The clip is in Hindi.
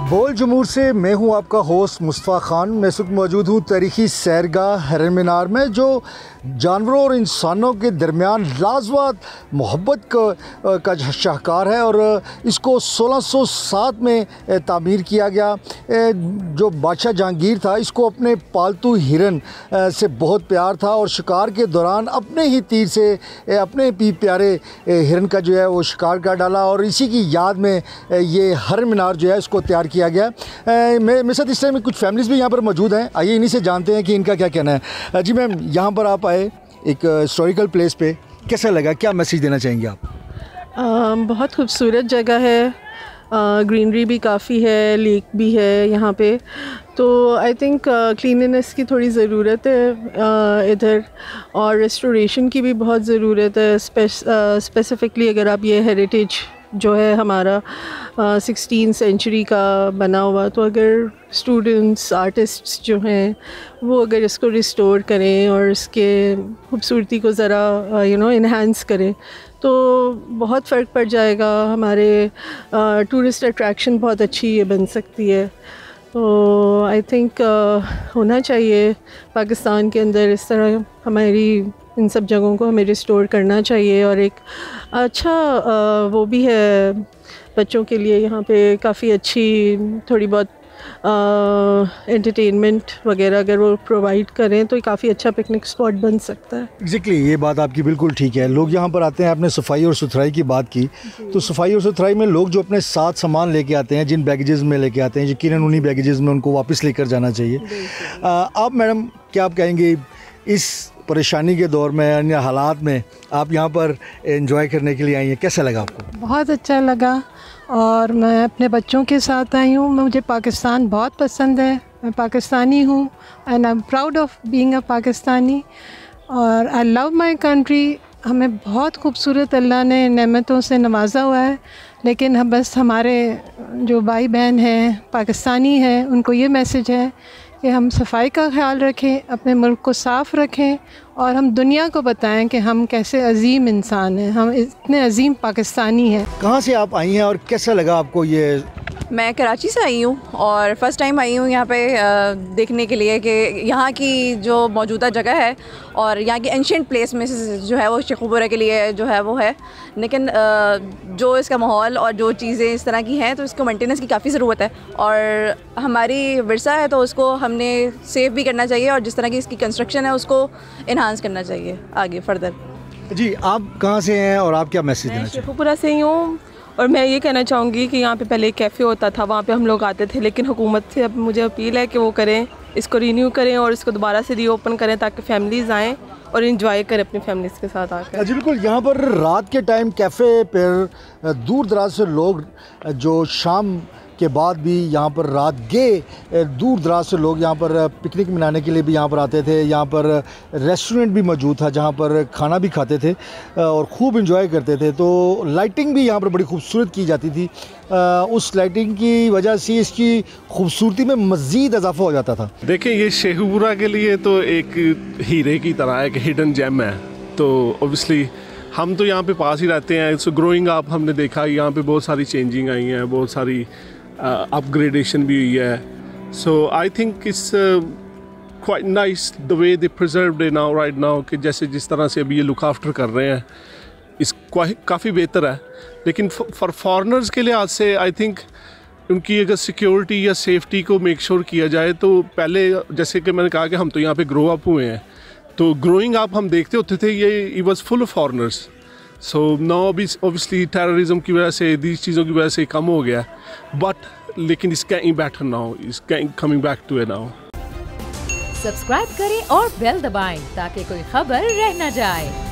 बोल जमूर से मैं हूं आपका होस्ट मुस्तफ़ा ख़ान। मैं इस वक्त मौजूद हूं तारीख़ी सैरगाह हिरन मीनार में, जो जानवरों और इंसानों के दरमियान लाजवाब मोहब्बत का शाहकार है और इसको 1607 में तामीर किया गया। जो बादशाह जहांगीर था, इसको अपने पालतू हिरन से बहुत प्यार था और शिकार के दौरान अपने ही तीर से अपने भी प्यारे हिरन का जो है वो शिकार कर डाला और इसी की याद में ये हिरन मीनार जो है इसको तैयार किया गया। मेरे साथ इस टाइम कुछ फैमिलीज़ भी यहाँ पर मौजूद हैं। आइए इन्हीं से जानते हैं कि इनका क्या कहना है। जी मैम, यहाँ पर आप आए एक हिस्टोरिकल प्लेस पे, कैसा लगा, क्या मैसेज देना चाहेंगे आप? बहुत खूबसूरत जगह है, ग्रीनरी भी काफ़ी है, लेक भी है यहाँ पे, तो आई थिंक क्लीनलीनेस की थोड़ी ज़रूरत है इधर और रेस्टोरेशन की भी बहुत ज़रूरत है। स्पेसिफ़िकली अगर आप ये हेरिटेज जो है हमारा 16th सेंचुरी का बना हुआ, तो अगर स्टूडेंट्स आर्टिस्ट्स जो हैं वो अगर इसको रिस्टोर करें और इसके खूबसूरती को ज़रा इन्हांस करें तो बहुत फ़र्क पड़ जाएगा। हमारे टूरिस्ट अट्रैक्शन बहुत अच्छी ये बन सकती है। तो आई थिंक होना चाहिए पाकिस्तान के अंदर इस तरह, हमारी इन सब जगहों को हमें रिस्टोर करना चाहिए। और एक अच्छा वो भी है बच्चों के लिए, यहाँ पे काफ़ी अच्छी थोड़ी बहुत एंटरटेनमेंट वगैरह अगर वो प्रोवाइड करें तो काफ़ी अच्छा पिकनिक स्पॉट बन सकता है। एग्जैक्टली, ये बात आपकी बिल्कुल ठीक है। लोग यहाँ पर आते हैं, आपने सफाई और सुथराई की बात की, तो सफाई और सुथराई में लोग जो अपने साथ सामान लेके आते हैं, जिन बैगेजेस में लेके आते हैं, यकीनन उन्हीं बैगेजेस में उनको वापस लेकर जाना चाहिए। आप मैडम क्या आप कहेंगे इस परेशानी के दौर में, अन्य हालात में आप यहाँ पर एंजॉय करने के लिए आई हैं, कैसा लगा आपको? बहुत अच्छा लगा और मैं अपने बच्चों के साथ आई हूँ। मुझे पाकिस्तान बहुत पसंद है, मैं पाकिस्तानी हूँ and I am proud of being a Pakistani और आई लव माय कंट्री। हमें बहुत खूबसूरत अल्लाह ने नेमतों से नवाजा हुआ है, लेकिन हम बस हमारे जो भाई बहन हैं पाकिस्तानी हैं उनको ये मैसेज है कि हम सफाई का ख्याल रखें, अपने मुल्क को साफ़ रखें और हम दुनिया को बताएं कि हम कैसे अजीम इंसान हैं, हम इतने अजीम पाकिस्तानी हैं। कहाँ से आप आई हैं और कैसा लगा आपको ये? मैं कराची से आई हूँ और फ़र्स्ट टाइम आई हूँ यहाँ पे देखने के लिए कि यहाँ की जो मौजूदा जगह है और यहाँ की एंशिएंट प्लेस में से जो है वो शेखुपुरा के लिए जो है वो है, लेकिन जो इसका माहौल और जो चीज़ें इस तरह की हैं तो इसको मेंटेनेंस की काफ़ी ज़रूरत है और हमारी विरसा है तो उसको हमने सेफ़ भी करना चाहिए और जिस तरह की इसकी कंस्ट्रक्शन है उसको इन्हांस करना चाहिए आगे फर्दर। जी, आप कहाँ से हैं और आप क्या मैसेज देना चाहिए? शेखुपुरा से ही हूँ और मैं ये कहना चाहूँगी कि यहाँ पे पहले एक कैफ़े होता था, वहाँ पे हम लोग आते थे, लेकिन हुकूमत से अब मुझे अपील है कि वो करें, इसको रीन्यू करें और इसको दोबारा से रीओपन करें ताकि फैमिलीज़ आएँ और इन्जॉय करें अपनी फैमिलीज़ के साथ आकर। जी बिल्कुल, यहाँ पर रात के टाइम कैफ़े पर दूर दराज से लोग जो शाम के बाद भी यहाँ पर रात गए दूर दराज से लोग यहाँ पर पिकनिक मनाने के लिए भी यहाँ पर आते थे। यहाँ पर रेस्टोरेंट भी मौजूद था जहाँ पर खाना भी खाते थे और ख़ूब इंजॉय करते थे। तो लाइटिंग भी यहाँ पर बड़ी खूबसूरत की जाती थी, उस लाइटिंग की वजह से इसकी खूबसूरती में मज़ीद इजाफा हो जाता था। देखिए, ये शेखुपुरा के लिए तो एक हीरे की तरह एक हिडन जेम है, तो ऑब्वियसली हम तो यहाँ पे पास ही रहते हैं। सो ग्रोइंग अप हमने देखा यहाँ पे बहुत सारी चेंजिंग आई हैं, बहुत सारी अपग्रेडेशन भी हुई है। So I think it's quite nice the way they preserved it now right now, कि जैसे जिस तरह से अभी ये लुक आफ्टर कर रहे हैं इस काफ़ी बेहतर है। लेकिन फॉर फॉरेनर्स के लिहाज से आई थिंक उनकी अगर सिक्योरिटी या सेफ्टी को मेक श्योर किया जाए तो पहले जैसे कि मैंने कहा कि हम तो यहाँ पे ग्रो अप हुए हैं, तो ग्रोइंग अप हम देखते होते थे ये was full of foreigners. So now obviously terrorism की वजह से, दीज चीज़ों की वजह से कम हो गया, बट लेकिन it's getting better now, it's coming back to it now. Subscribe करें और बेल दबाएं ताकि कोई खबर रह न जाए।